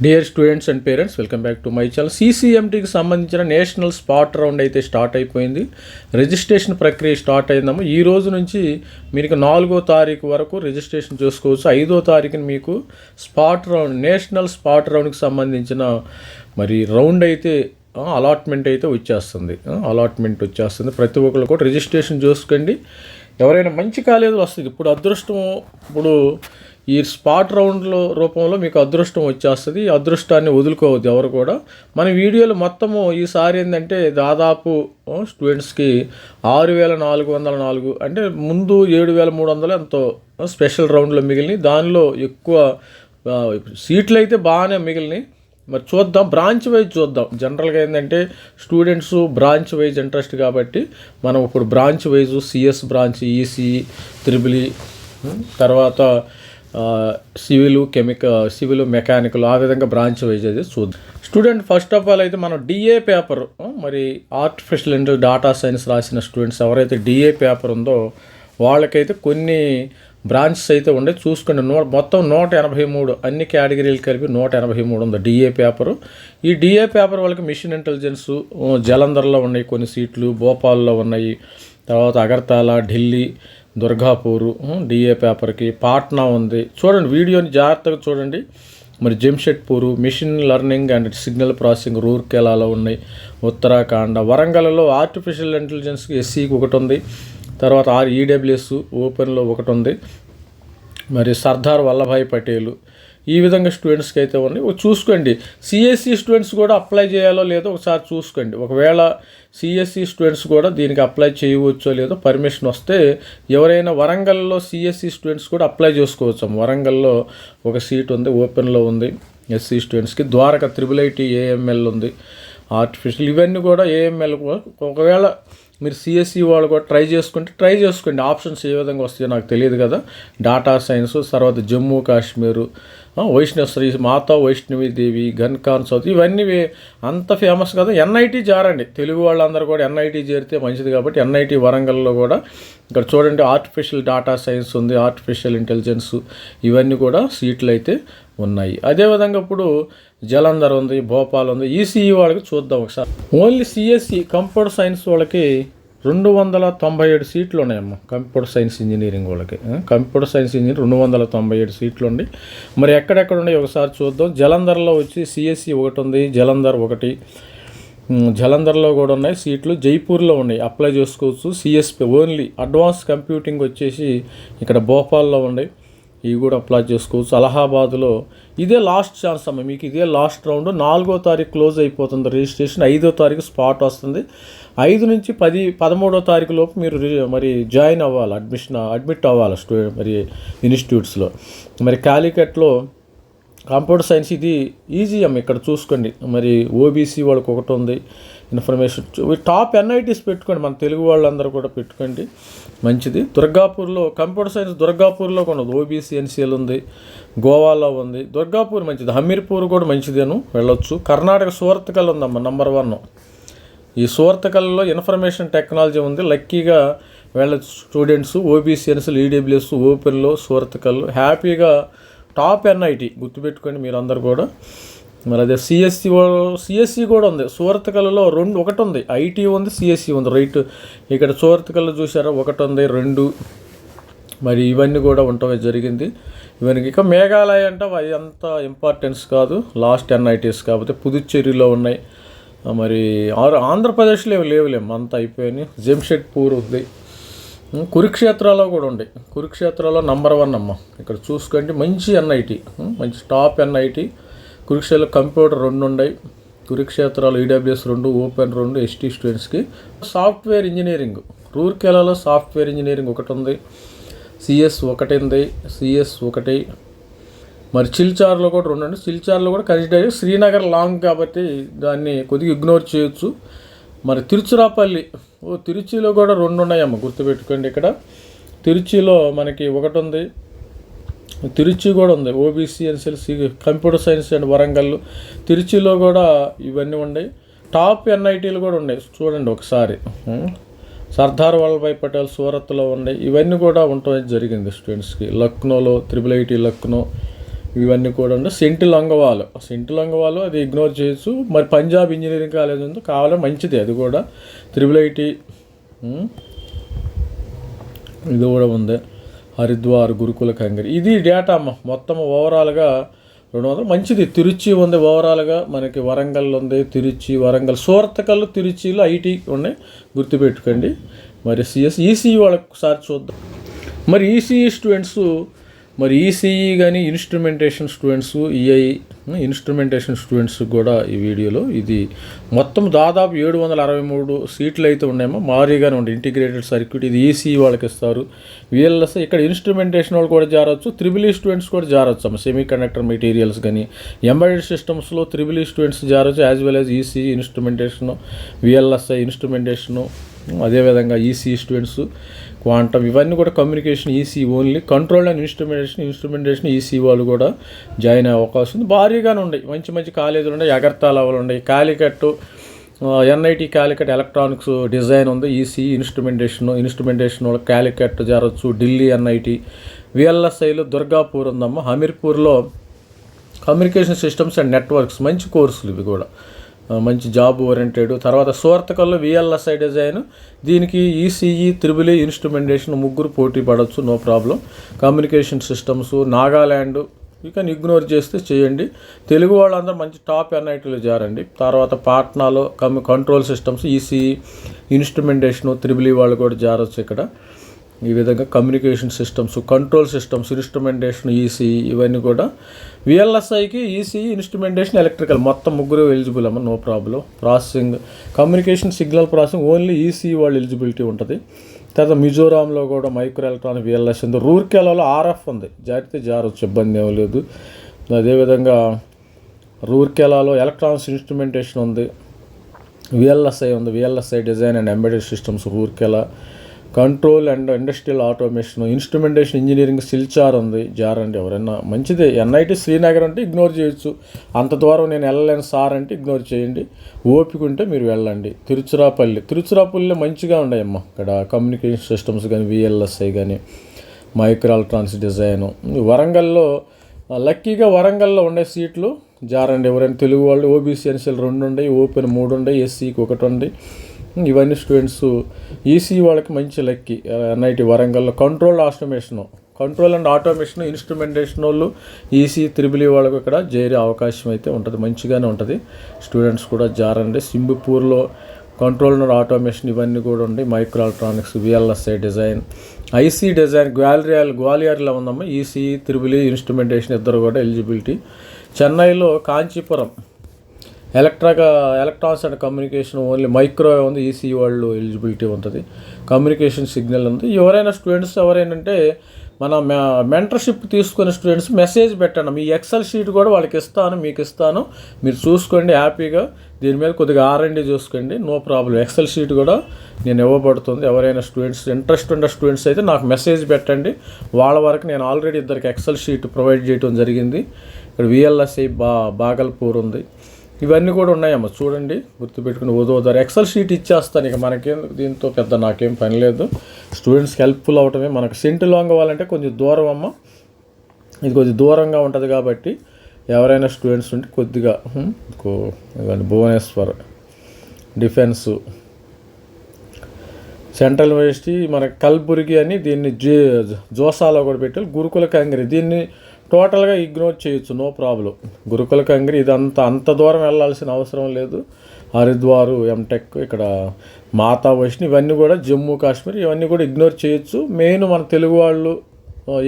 Dear students and parents, welcome back to my channel. సీసీఎంటీకి సంబంధించిన national spot round అయితే start అయిపోయింది. Registration ప్రక్రియ స్టార్ట్ అయిందమ్మా. ఈ రోజు నుంచి మీకు 4వ తారీఖు వరకు రిజిస్ట్రేషన్ చేసుకోవచ్చు. 5వ తారీఖున మీకు స్పాట్ రౌండ్, నేషనల్ స్పాట్ రౌండ్కి సంబంధించిన మరి రౌండ్ అయితే అలాట్మెంట్ అయితే వచ్చేస్తుంది. ప్రతి ఒక్కరు కూడా రిజిస్ట్రేషన్ చేసుకోండి. ఎవరైనా మంచి కాలేజీలు వస్తుంది. ఇప్పుడు ఈ స్పాట్ రౌండ్లో రూపంలో మీకు అదృష్టం వచ్చేస్తుంది. ఈ అదృష్టాన్ని వదులుకోవద్దు ఎవరు కూడా. మన వీడియోలు మొత్తము ఈసారి ఏంటంటే దాదాపు స్టూడెంట్స్కి 6,404, అంటే ముందు 7,300 ఎంతో స్పెషల్ రౌండ్లో మిగిలినాయి. దానిలో ఎక్కువ సీట్లు అయితే బాగానే మిగిలినాయి. మరి చూద్దాం, బ్రాంచ్ వైజ్ చూద్దాం. జనరల్గా ఏంటంటే స్టూడెంట్స్ బ్రాంచ్ వైజ్ ఇంట్రెస్ట్ కాబట్టి మనం ఇప్పుడు branch wise CS branch, EC, triple, తర్వాత సివిల్, మెకానికల్, ఆ విధంగా బ్రాంచ్ వైజ్ అయితే చూద్దాం. స్టూడెంట్ ఫస్ట్ ఆఫ్ ఆల్ అయితే మనం డిఏ పేపర్, మరి ఆర్టిఫిషియల్ ఇంటెలిజెన్స్ డేటా సైన్స్ రాసిన స్టూడెంట్స్ ఎవరైతే డిఏ పేపర్ ఉందో వాళ్ళకైతే కొన్ని బ్రాంచెస్ అయితే ఉండే చూసుకోండి. మొత్తం 183 అన్ని కేటగిరీలు కలిపి 183 ఉంది డిఏ పేపరు. ఈ డిఏ పేపర్ వాళ్ళకి మిషన్ ఇంటెలిజెన్స్ జలంధర్లో ఉన్నాయి కొన్ని సీట్లు, భోపాల్లో ఉన్నాయి, తర్వాత అగర్తలా, ఢిల్లీ, దుర్గాపూరు డిఏ పేపర్కి, పాట్నా ఉంది. చూడండి, వీడియోని జాగ్రత్తగా చూడండి. మరి Jamshedpur, machine learning and signal processing రూర్కెలాలో ఉన్నాయి. ఉత్తరాఖండ్, వరంగల్లో ఆర్టిఫిషియల్ ఇంటెలిజెన్స్కి ఎస్సీకి ఒకటి ఉంది. తర్వాత ఈడబ్ల్యూఎస్ ఓపెన్లో ఒకటి ఉంది. మరి సర్దార్ వల్లభాయ్ పటేల్, ఈ విధంగా స్టూడెంట్స్కి అయితే ఉన్నాయి. చూసుకోండి. సిఎస్సి స్టూడెంట్స్ కూడా అప్లై చేయాలో లేదో ఒకసారి చూసుకోండి. ఒకవేళ సిఎస్సి స్టూడెంట్స్ కూడా దీనికి అప్లై చేయవచ్చో లేదో పర్మిషన్ వస్తే ఎవరైనా వరంగల్లో సిఎస్సి స్టూడెంట్స్ కూడా అప్లై చేసుకోవచ్చు. వరంగల్లో ఒక సీట్ ఉంది, ఓపెన్లో ఉంది ఎస్సీ స్టూడెంట్స్కి. ద్వారకా IIIT ఏఎంఎల్ ఉంది, ఆర్టిఫిషియల్, ఇవన్నీ కూడా ఏఎంఎల్. ఒకవేళ మీరు సిఎస్సి వాళ్ళు కూడా ట్రై చేసుకోండి. ఆప్షన్స్ ఏ విధంగా వస్తాయో నాకు తెలియదు కదా. డేటా సైన్స్, తర్వాత జమ్మూ కాశ్మీరు, శ్రీ మాతా వైష్ణవీదేవి, గన్ఖాన్ సౌత్, ఇవన్నీ అంత ఫేమస్ కదా. ఎన్ఐటి జారండి, తెలుగు వాళ్ళందరూ కూడా ఎన్ఐటి చేరితే మంచిది కాబట్టి ఎన్ఐటి వరంగల్లో కూడా ఇక్కడ చూడండి ఆర్టిఫిషియల్ డేటా సైన్స్ ఉంది, ఆర్టిఫిషియల్ ఇంటెలిజెన్స్, ఇవన్నీ కూడా సీట్లు అయితే ఉన్నాయి. అదేవిధంగా ఇప్పుడు జలంధర్ ఉంది, భోపాల్ ఉంది. ఈసీఈ వాళ్ళకి చూద్దాం ఒకసారి. ఓన్లీ సిఎస్సి కంప్యూటర్ సైన్స్ వాళ్ళకి 297 సీట్లు ఉన్నాయమ్మా. కంప్యూటర్ సైన్స్ ఇంజనీరింగ్ వాళ్ళకి, కంప్యూటర్ సైన్స్ ఇంజనీరింగ్ 297 సీట్లు ఉన్నాయి. మరి ఎక్కడెక్కడ ఉన్నాయి ఒకసారి చూద్దాం. జలంధర్లో వచ్చి సిఎస్సి ఒకటి ఉంది, జలంధర్ ఒకటి, జలంధర్లో కూడా ఉన్నాయి సీట్లు. జైపూర్లో ఉన్నాయి, అప్లై చేసుకోవచ్చు. సిఎస్పి ఓన్లీ అడ్వాన్స్ కంప్యూటింగ్ వచ్చేసి ఇక్కడ భోపాల్లో ఉన్నాయి, ఇవి కూడా అప్లై చేసుకోవచ్చు. అలహాబాద్లో ఇదే లాస్ట్ ఛాన్స్ అమ్మ, మీకు ఇదే లాస్ట్ రౌండ్. 4వ తారీఖు క్లోజ్ అయిపోతుంది రిజిస్ట్రేషన్. 5వ తారీఖు స్పాట్ వస్తుంది. 5 నుంచి 13వ తారీఖు లోపు మీరు మరి జాయిన్ అవ్వాలి, అడ్మిట్ అవ్వాలి మరి ఇన్స్టిట్యూట్స్లో. మరి కాలికట్లో కంప్యూటర్ సైన్స్ ఇది ఈజీ అమ్మ, ఇక్కడ చూసుకోండి. మరి ఓబీసీ వాళ్ళకి ఒకటి ఉంది ఇన్ఫర్మేషన్. టాప్ ఎన్ఐటీస్ పెట్టుకోండి, మన తెలుగు వాళ్ళందరూ కూడా పెట్టుకోండి, మంచిది. దుర్గాపూర్లో కంప్యూటర్ సైన్స్ దుర్గాపూర్లో కూడా ఉంది, ఓబీసీ ఎన్సీఎల్ ఉంది, గోవాలో ఉంది. దుర్గాపూర్ మంచిది, హమీర్పూర్ కూడా మంచిదేను, వెళ్ళొచ్చు. కర్ణాటక సూరత్కల్ ఉందమ్మా నంబర్ 1. ఈ సూరత్కల్లో ఇన్ఫర్మేషన్ టెక్నాలజీ ఉంది, లక్కీగా వెళ్ళొచ్చు స్టూడెంట్స్. ఓబీసీ ఎన్సీఎల్, ఈడబ్ల్యూఎస్ ఓపెన్లో సూరత్కల్ హ్యాపీగా టాప్ ఎన్ఐటి గుర్తుపెట్టుకోండి మీరు అందరు కూడా. మరి అదే సిఎస్సి కూడా ఉంది సూరత్కల్లో. ఒకటి ఉంది, ఐటీ ఉంది, సిఎస్సి ఉంది. రైట్, ఇక్కడ సూరత్కల్లో చూసారా, ఒకటి ఉంది, 2. మరి ఇవన్నీ కూడా ఉండటం జరిగింది. ఇవన్నీ ఇక మేఘాలయ అంటే అది అంత ఇంపార్టెన్స్ కాదు, లాస్ట్ ఎన్ఐటీస్ కాబట్టి. పుదుచ్చేరిలో ఉన్నాయి, మరి ఆంధ్రప్రదేశ్లో లేవులేము, అంతా అయిపోయినాయి. జంషెడ్పూర్ ఉంది, కురుక్షేత్రాలో కూడా ఉంది. కురుక్షేత్రాలో నంబర్ 1 అమ్మ, ఇక్కడ చూసుకోండి. మంచి ఎన్ఐటి, మంచి టాప్ ఎన్ఐటి. కురుక్షేత్ర కంప్యూటర్ 2 ఉన్నాయి, కురుక్షేత్రాలు ఈడబ్ల్యూఎస్ 2, ఓపెన్ 2 ఎస్టీ స్టూడెంట్స్కి. సాఫ్ట్వేర్ ఇంజనీరింగ్ రూర్కెలాలో సాఫ్ట్వేర్ ఇంజనీరింగ్ ఒకటి ఉంది, సిఎస్ ఒకటి ఉంది, సిఎస్ ఒకటి. మరి సిల్చార్లో కూడా 2 ఉంది. సిల్చార్లో కూడా కన్సిడర్, శ్రీనగర్ లాంగ్ కాబట్టి దాన్ని కొద్దిగా ఇగ్నోర్ చేయొచ్చు. మరి తిరుచిరాపల్లి, తిరుచిలో కూడా 2 ఉన్నాయమ్మ, గుర్తుపెట్టుకోండి. ఇక్కడ తిరుచిలో మనకి ఒకటి ఉంది, తిరుచి కూడా ఉంది, OBC NCL computer science and Warangal. తిరుచిలో కూడా ఇవన్నీ ఉన్నాయి. టాప్ ఎన్ఐటీలు కూడా ఉన్నాయి, చూడండి ఒకసారి. సర్దార్ వల్లభాయ్ పటేల్ సూరత్లో ఉన్నాయి, ఇవన్నీ కూడా ఉండటం జరిగింది స్టూడెంట్స్కి. లక్నోలో IIIT లక్నో, ఇవన్నీ కూడా ఉండే సెంటు లంగవాలు అది ఇగ్నోర్ చేయొచ్చు. మరి పంజాబ్ ఇంజనీరింగ్ కాలేజ్ ఉంది, కావాలంటే మంచిది అది కూడా. IIIT ఇది కూడా ఉంది. హరిద్వార్, గురుకుల కంగరి, ఇది డేటా అమ్మ. మొత్తం ఓవరాల్గా 200 మంచిది. తిరుచి ఉంది ఓవరాల్గా, మనకి వరంగల్ ఉంది, తిరుచి, వరంగల్, సూరత్కల్, తిరుచిలో ఐటీ ఉన్నాయి, గుర్తుపెట్టుకోండి. మరి ఈసీఈ వాళ్ళకి ఒకసారి చూద్దాం. మరి ఈసీఈ స్టూడెంట్స్, మరి ఈసీఈ కానీ ఇన్స్ట్రుమెంటేషన్ స్టూడెంట్స్, ఇన్స్ట్రుమెంటేషన్ స్టూడెంట్స్ కూడా ఈ వీడియోలో ఇది మొత్తం దాదాపు 763 సీట్లు అయితే ఉన్నాయేమో, భారీగానే ఉండే ఇంటిగ్రేటెడ్ సర్క్యూట్. ఇది ఈసీఈ వాళ్ళకి ఇస్తారు. VLSI ఇక్కడ ఇన్స్ట్రుమెంటేషన్ వాళ్ళు కూడా జారవచ్చు, IIIE స్టూడెంట్స్ కూడా జారవచ్చు అమ్మ. సెమీ కండక్టర్ మెటీరియల్స్ కానీ ఎంబెడెడ్ సిస్టమ్స్లో IIIE స్టూడెంట్స్ జారవచ్చు, as well as ECE instrumentation, VLSI instrumentation, అదేవిధంగా ఈసీఈ స్టూడెంట్స్, క్వాంటమ్, ఇవన్నీ కూడా communication EC only. Control and instrumentation EC వాళ్ళు కూడా జాయిన్ అయ్యే అవకాశం ఉంది. భారీగానే ఉన్నాయి, మంచి మంచి కాలేజీలు ఉన్నాయి. అగర్తలా ఉన్నాయి, Calicut, NIT Calicut electronics design ఉంది. ఈసీ ఇన్స్ట్రుమెంటేషన్ వాళ్ళు కాలికట్ జారవచ్చు. ఢిల్లీ NIT, VLSIలో దుర్గాపూర్ ఉందమ్మ. హమీర్పూర్లో కమ్యూనికేషన్ సిస్టమ్స్ అండ్ నెట్వర్క్స్, మంచి కోర్సులు ఇవి కూడా, మంచి జాబ్ ఓరియంటెడ్. తర్వాత సూరత్కల్లో VLSI డిజైన్, దీనికి ఈసీఈ, IIIE ఇన్స్ట్రుమెంటేషన్ ముగ్గురు పోటీ పడవచ్చు, no problem. Communication systems, Nagaland, you can ignore చేస్తే చేయండి. తెలుగు వాళ్ళందరూ మంచి టాప్ NITలో జారండి. తర్వాత పాట్నాలో control systems, ECE instrumentation, IIIE వాళ్ళు కూడా జారవచ్చు ఇక్కడ. ఈ విధంగా communication systems, control systems, instrumentation, ECE, ఇవన్నీ కూడా. VLSIకి ఈసీఈ, ఇన్స్ట్రుమెంటేషన్, ఎలక్ట్రికల్ మొత్తం ముగ్గురు ఎలిజిబుల్ అమ్మ, no problem. Processing, communication, signal processing only ECE వాళ్ళు ఎలిజిబిలిటీ ఉంటుంది. తర్వాత మిజోరాంలో కూడా మైక్రో ఎలక్ట్రానిక్ VLSI ఉంది. రూర్కెలాలో RF ఉంది, జారవచ్చు, ఇబ్బంది ఏమీ లేదు. అదేవిధంగా రూర్కెలాలో ఎలక్ట్రానిక్స్ ఇన్స్ట్రుమెంటేషన్ ఉంది, VLSI ఉంది, VLSI design and embedded systems Rourkela. Control and industrial automation, instrumentation engineering Silchar ఉంది, జారండి ఎవరైనా, మంచిదే. NIT శ్రీనగర్ అంటే ఇగ్నోర్ చేయొచ్చు, అంత దూరం నేను వెళ్ళలేను సార్ అంటే ఇగ్నోర్ చేయండి, ఓపిక ఉంటే మీరు వెళ్ళండి. తిరుచిరాపల్లిలో మంచిగా ఉన్నాయమ్మ, ఇక్కడ కమ్యూనికేషన్ సిస్టమ్స్ కానీ, VLSI కానీ, మైక్రో ఎలక్ట్రానిక్స్ డిజైను. వరంగల్లో లక్కీగా వరంగల్లో ఉండే సీట్లు జారండి ఎవరైనా తెలుగు వాళ్ళు. OBC NCL 2 ఉన్నాయి, ఓపెన్ 3 ఉన్నాయి, SCకి 1 ఉంది. ఇవన్నీ స్టూడెంట్స్ ఈసీ వాళ్ళకి మంచి లక్కీ. NIT వరంగల్లో కంట్రోల్ అండ్ ఆటోమేషన్ ఇన్స్ట్రుమెంటేషన్ వాళ్ళు ఈసీ, IIIE వాళ్ళకు ఇక్కడ చేరే అవకాశం అయితే ఉంటుంది, మంచిగానే ఉంటుంది. స్టూడెంట్స్ కూడా జారండి. సింబపూర్లో కంట్రోల్ అండ్ ఆటోమేషన్ ఇవన్నీ కూడా ఉండి, micro electronics, VLSI design, IC design, గ్వాలియర్లో ఉందమ్మా. ఈసీ, IIIE ఇన్స్ట్రుమెంటేషన్ ఇద్దరు కూడా ఎలిజిబిలిటీ. చెన్నైలో Kanchipuram electronics and communication only micro ఉంది, ఈసీ వాళ్ళు ఎలిజిబిలిటీ ఉంటుంది. కమ్యూనికేషన్ సిగ్నల్ ఉంది. ఎవరైనా స్టూడెంట్స్ అంటే మన మెంటర్షిప్ తీసుకునే స్టూడెంట్స్ మెసేజ్ పెట్టండి, మీ ఎక్సెల్ షీట్ కూడా వాళ్ళకి ఇస్తాను, మీకు ఇస్తాను, మీరు చూసుకోండి హ్యాపీగా. దీని మీద కొద్దిగా R&D చూసుకోండి, నో ప్రాబ్లం. ఎక్సెల్ షీట్ కూడా నేను ఇవ్వబడుతుంది. ఎవరైనా స్టూడెంట్స్ ఇంట్రెస్ట్ ఉన్న స్టూడెంట్స్ అయితే నాకు మెసేజ్ పెట్టండి, వాళ్ళ వరకు నేను ఆల్రెడీ ఇద్దరికి ఎక్సెల్ షీట్ ప్రొవైడ్ చేయడం జరిగింది. ఇక్కడ VLSI బాగల్పూర్ ఉంది, ఇవన్నీ కూడా ఉన్నాయమ్మ, చూడండి, గుర్తుపెట్టుకుని ఓదోదారు. ఎక్సెల్ షీట్ ఇచ్చేస్తాను, ఇక మనకేం దీంతో పెద్ద నాకేం పని లేదు. స్టూడెంట్స్కి హెల్ప్ఫుల్ అవటమే. మనకు సెంటు లాంగ్ అవ్వాలంటే కొంచెం దూరం అమ్మ, ఇది కొంచెం దూరంగా ఉంటుంది కాబట్టి ఎవరైనా స్టూడెంట్స్ ఉంటే కొద్దిగా ఇవన్నీ భువనేశ్వర్ డిఫెన్సు, సెంట్రల్ యూనివర్సిటీ, మనకి కల్బుర్గి అని దీన్ని జోసాలో కూడా పెట్టాలి. గురుకుల కంగరి, దీన్ని టోటల్గా ఇగ్నోర్ చేయొచ్చు, నో ప్రాబ్లం. గురుకుల కంగరి ఇదంతా అంత దూరం వెళ్ళాల్సిన అవసరం లేదు. హరిద్వారు, ఎంటెక్, ఇక్కడ మాతా వైష్ణవి, ఇవన్నీ కూడా జమ్మూ కాశ్మీర్, ఇవన్నీ కూడా ఇగ్నోర్ చేయొచ్చు. మెయిన్ మన తెలుగు వాళ్ళు,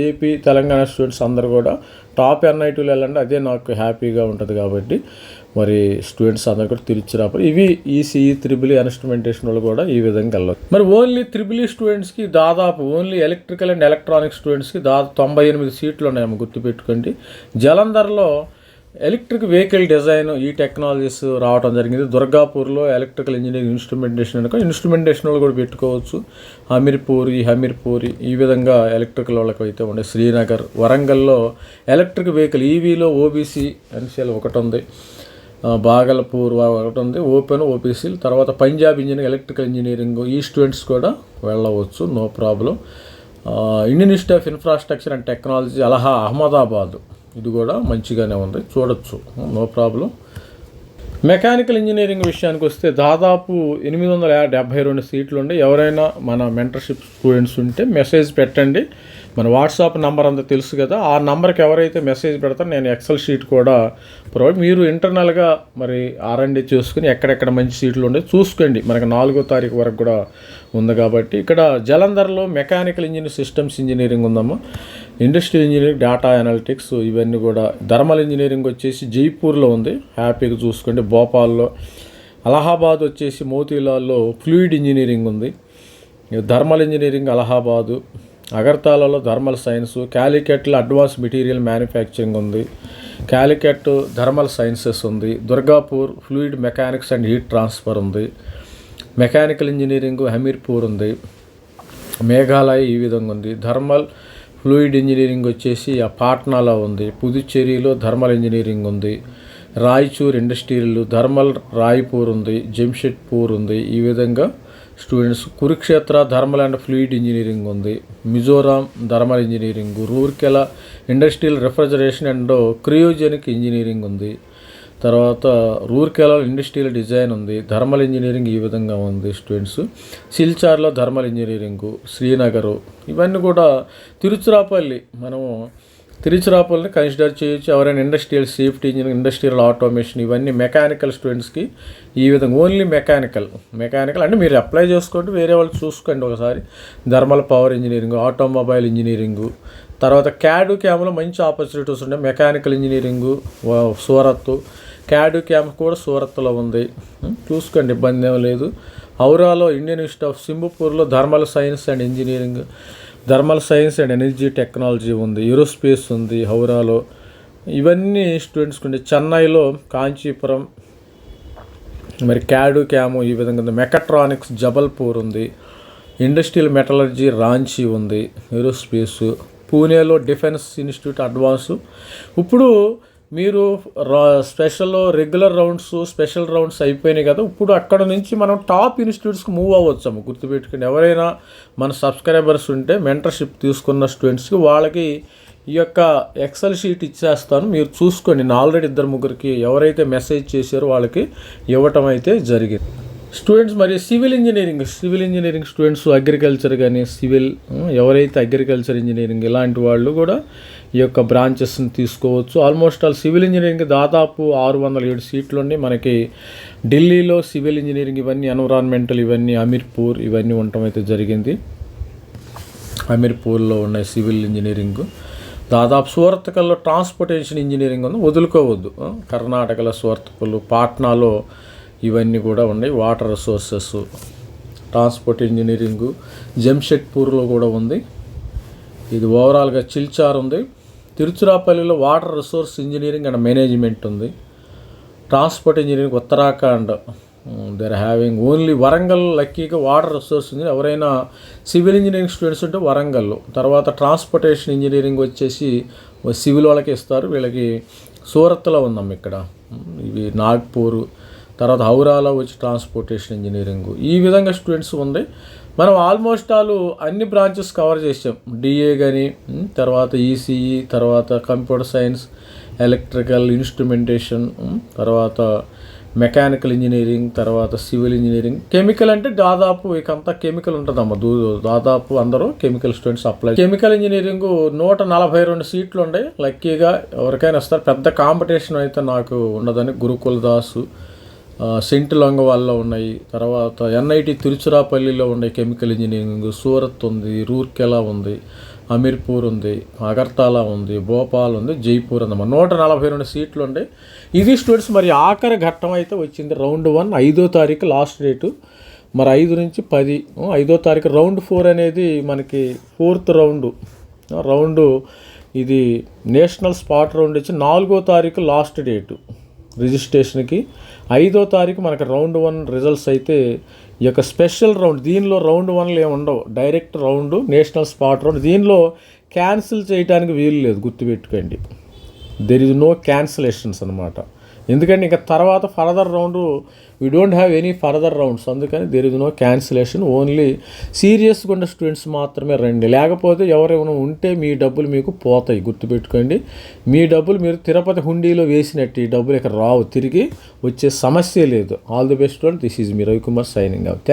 ఏపీ, తెలంగాణ స్టూడెంట్స్ అందరు కూడా టాప్ NITలో వెళ్ళండి, అదే నాకు హ్యాపీగా ఉంటుంది. కాబట్టి మరి స్టూడెంట్స్ అందరు కూడా తిరుచిరాపల్లి, ఇవి ఈసీఈ, IIIE ఇన్స్ట్రుమెంటేషన్ వాళ్ళు కూడా ఈ విధంగా వెళ్ళదు. మరి ఓన్లీ IIIE స్టూడెంట్స్కి దాదాపు ఓన్లీ ఎలక్ట్రికల్ అండ్ ఎలక్ట్రానిక్ స్టూడెంట్స్కి దాదాపు 98 సీట్లు ఉన్నాయమ్మ, గుర్తుపెట్టుకోండి. జలంధర్లో ఎలక్ట్రిక్ వెహికల్ డిజైన్ ఈ టెక్నాలజీస్ రావడం జరిగింది. దుర్గాపూర్లో ఎలక్ట్రికల్ ఇంజనీరింగ్ ఇన్స్ట్రుమెంటేషన్ వాళ్ళు కూడా పెట్టుకోవచ్చు. హమీర్పూరి ఈ విధంగా ఎలక్ట్రికల్ వాళ్ళకి అయితే ఉండే. శ్రీనగర్, వరంగల్లో ఎలక్ట్రిక్ వెహికల్ ఈవీలో OBC NCL 1 ఉంది, బాగల్పూర్ 1 ఉంది, ఓపెన్ OBC. తర్వాత పంజాబ్ ఎలక్ట్రికల్ ఇంజనీరింగ్ ఈ స్టూడెంట్స్ కూడా వెళ్ళవచ్చు, no problem. Indian Institute of Infrastructure and Technology Ahmedabad, ఇది కూడా మంచిగానే ఉంది, చూడొచ్చు, నో ప్రాబ్లం. మెకానికల్ ఇంజనీరింగ్ విషయానికి వస్తే దాదాపు 872 సీట్లు ఉండి, ఎవరైనా మన మెంటర్షిప్ స్టూడెంట్స్ ఉంటే మెసేజ్ పెట్టండి. మన వాట్సాప్ నెంబర్ అంతా తెలుసు కదా, ఆ నెంబర్కి ఎవరైతే మెసేజ్ పెడతారో నేను ఎక్సెల్ షీట్ కూడా ప్రొవైడ్, మీరు ఇంటర్నల్గా మరి R&D చేసుకుని ఎక్కడెక్కడ మంచి సీట్లు ఉండే చూసుకోండి. మనకి 4వ తారీఖు వరకు కూడా ఉంది కాబట్టి. ఇక్కడ జలంధర్లో మెకానికల్ ఇంజనీరింగ్, సిస్టమ్స్ ఇంజనీరింగ్ ఉందమ్మా, ఇండస్ట్రియల్ ఇంజనీరింగ్, డేటా అనలిటిక్స్ ఇవన్నీ కూడా. థర్మల్ ఇంజనీరింగ్ వచ్చేసి జైపూర్లో ఉంది, హ్యాపీగా చూసుకోండి. భోపాల్లో, అలహాబాద్ వచ్చేసి మోతీలాల్లో ఫ్లూయిడ్ ఇంజనీరింగ్ ఉంది. Thermal engineering Allahabad. అగర్తాలలో థర్మల్ సైన్స్. క్యాలికట్లో అడ్వాన్స్ మెటీరియల్ మ్యానుఫ్యాక్చరింగ్ ఉంది. క్యాలికట్ థర్మల్ సైన్సెస్ ఉంది. Durgapur fluid mechanics and heat transfer ఉంది. మెకానికల్ ఇంజనీరింగ్ హమీర్పూర్ ఉంది. మేఘాలయ ఈ విధంగా ఉంది. థర్మల్ ఫ్లూయిడ్ ఇంజనీరింగ్ వచ్చేసి పాట్నాలో ఉంది. పుదుచ్చేరిలో థర్మల్ ఇంజనీరింగ్ ఉంది. రాయచూర్ ఇండస్ట్రియల్, థర్మల్ రాయ్పూర్ ఉంది. జంషెడ్పూర్ ఉంది. ఈ విధంగా students. Kurukshetra thermal and fluid engineering ఉంది. Mizoram thermal engineering. Rourkela industrial refrigeration and cryogenic engineering ఉంది. తర్వాత రూర్కెలా ఇండస్ట్రియల్ డిజైన్ ఉంది. థర్మల్ ఇంజనీరింగ్ ఈ విధంగా ఉంది స్టూడెంట్స్. సిల్చార్లో థర్మల్ ఇంజనీరింగు. శ్రీనగరు ఇవన్నీ కూడా. తిరుచిరాపల్లి, మనము తిరుచిరాపల్లిని కన్సిడర్ చేయొచ్చు. ఎవరైనా industrial safety engineering, industrial automation ఇవన్నీ మెకానికల్ స్టూడెంట్స్కి ఈ విధంగా. ఓన్లీ మెకానికల్ అంటే మీరు అప్లై చేసుకోండి, వేరే వాళ్ళు చూసుకోండి ఒకసారి. Thermal power engineering, automobile engineering. తర్వాత క్యామ్లో మంచి ఆపర్చునిటీస్ ఉన్నాయి. మెకానికల్ ఇంజనీరింగు సూరత్, క్యామ్ కూడా సూరత్లో ఉంది, చూసుకోండి, ఇబ్బంది ఏం లేదు. హౌరాలో ఇండియన్ ఇన్స్టిట్యూట్ ఆఫ్ సింగపూర్లో thermal science and engineering, thermal science and energy technology ఉంది. ఏరోస్పేస్ ఉంది హౌరాలో. ఇవన్నీ స్టూడెంట్స్కి ఉండే. చెన్నైలో కాంచీపురం, మరి క్యాము ఈ విధంగా ఉంది. మెకట్రానిక్స్ జబల్పూర్ ఉంది. ఇండస్ట్రియల్ మెటలర్జీ రాంచీ ఉంది. ఏరోస్పేసు. పూణేలో డిఫెన్స్ ఇన్స్టిట్యూట్ అడ్వాన్సు. ఇప్పుడు మీరు రెగ్యులర్ రౌండ్స్, స్పెషల్ రౌండ్స్ అయిపోయినాయి కదా, ఇప్పుడు అక్కడ నుంచి మనం టాప్ ఇన్స్టిట్యూట్స్కి మూవ్ అవ్వచ్చాము. గుర్తుపెట్టుకుని, ఎవరైనా మన సబ్స్క్రైబర్స్ ఉంటే మెంటర్షిప్ తీసుకున్న స్టూడెంట్స్కి వాళ్ళకి ఈ యొక్క ఎక్సెల్ షీట్ ఇచ్చేస్తాను, మీరు చూసుకోండి. నేను ఆల్రెడీ 2-3కి ఎవరైతే మెసేజ్ చేశారో వాళ్ళకి ఇవ్వటం అయితే జరిగింది. స్టూడెంట్స్ మరి సివిల్ ఇంజనీరింగ్ స్టూడెంట్స్, అగ్రికల్చర్ కానీ సివిల్, ఎవరైతే అగ్రికల్చర్ ఇంజనీరింగ్ ఇలాంటి వాళ్ళు కూడా ఈ యొక్క బ్రాంచెస్ని తీసుకోవచ్చు. ఆల్మోస్ట్ ఆల్ సివిల్ ఇంజనీరింగ్ దాదాపు 607 సీట్లు ఉన్నాయి మనకి. ఢిల్లీలో సివిల్ ఇంజనీరింగ్ ఇవన్నీ, ఎన్విరాన్మెంటల్ ఇవన్నీ, అమీర్పూర్ ఇవన్నీ ఉండటం అయితే జరిగింది. అమీర్పూర్లో ఉన్నాయి సివిల్ ఇంజనీరింగ్. దాదాపు సూరత్కల్లో ట్రాన్స్పోర్టేషన్ ఇంజనీరింగ్ ఉంది, వదులుకోవద్దు. కర్ణాటకలో సూరత్కల్, పాట్నాలో ఇవన్నీ కూడా ఉన్నాయి. Water resources, transport engineering. జంషెడ్పూర్లో కూడా ఉంది. ఇది ఓవరాల్గా సిల్చార్ ఉంది. తిరుచిరాపల్లిలో water resource engineering and management ఉంది. Transport engineering Uttarakhand they are having only. Warangal లక్కీగా వాటర్ రిసోర్స్ ఇంజనీరింగ్, ఎవరైనా సివిల్ ఇంజనీరింగ్ స్టూడెంట్స్ ఉంటే వరంగల్లో. తర్వాత ట్రాన్స్పోర్టేషన్ ఇంజనీరింగ్ వచ్చేసి సివిల్ వాళ్ళకి ఇస్తారు, వీళ్ళకి సూరత్లో ఉందమ్మ ఇక్కడ. ఇవి నాగ్పూర్. తర్వాత హౌరాలో వచ్చి ట్రాన్స్పోర్టేషన్ ఇంజనీరింగ్. ఈ విధంగా స్టూడెంట్స్ ఉంది. మనం ఆల్మోస్ట్ అన్ని బ్రాంచెస్ కవర్ చేసాం. డిఏ కానీ, తర్వాత ఈసీఈ, తర్వాత కంప్యూటర్ సైన్స్, ఎలక్ట్రికల్, ఇన్స్ట్రుమెంటేషన్, తర్వాత మెకానికల్ ఇంజనీరింగ్, తర్వాత సివిల్ ఇంజనీరింగ్. కెమికల్ అంటే దాదాపు ఇకంతా కెమికల్ ఉంటుందమ్మ. దాదాపు అందరూ chemical students apply. Chemical engineering 142 సీట్లు ఉన్నాయి. లక్కీగా ఎవరికైనా వస్తారు. పెద్ద కాంపిటీషన్ అయితే నాకు ఉండదని. గురుకుల్ దాసు, సెంట్ లొంగవాల్లో ఉన్నాయి. తర్వాత ఎన్ఐటి తిరుచిరాపల్లిలో ఉన్నాయి కెమికల్ ఇంజనీరింగ్. సూరత్ ఉంది, రూర్కెలా ఉంది, అమీర్పూర్ ఉంది, అగర్తాలా ఉంది, భోపాల్ ఉంది, జైపూర్ ఉందమ్మా. 142 సీట్లు ఉన్నాయి. ఇది స్టూడెంట్స్ మరి ఆఖరి ఘట్టం అయితే వచ్చింది. రౌండ్ 1 5వ తారీఖు లాస్ట్ డేటు. మరి 5 నుంచి 10 5వ తారీఖు. రౌండ్ 4 అనేది మనకి 4th రౌండు. ఇది నేషనల్ స్పాట్ రౌండ్ వచ్చి 4వ తారీఖు లాస్ట్ డేటు రిజిస్ట్రేషన్కి. 5వ తారీఖు మనకి రౌండ్ 1 రిజల్ట్స్ అయితే ఈ యొక్క స్పెషల్ రౌండ్. దీనిలో రౌండ్ 1 ఏమి ఉండవు, direct round, national spot round. దీనిలో క్యాన్సిల్ చేయడానికి వీలు లేదు, గుర్తుపెట్టుకోండి. దెర్ ఇస్ నో క్యాన్సిలేషన్స్ అనమాట. ఎందుకంటే ఇంకా తర్వాత further round we don't have any further rounds, అందుకని there is no cancellation. Only సీరియస్గా ఉన్న స్టూడెంట్స్ మాత్రమే రండి. లేకపోతే ఎవరైనా ఉంటే మీ డబ్బులు మీకు పోతాయి, గుర్తుపెట్టుకోండి. మీ డబ్బులు మీరు తిరుపతి హుండీలో వేసినట్టు ఈ డబ్బులు ఇక్కడ రావు, తిరిగి వచ్చే సమస్య లేదు. All the best. This is me Ravikumar signing out.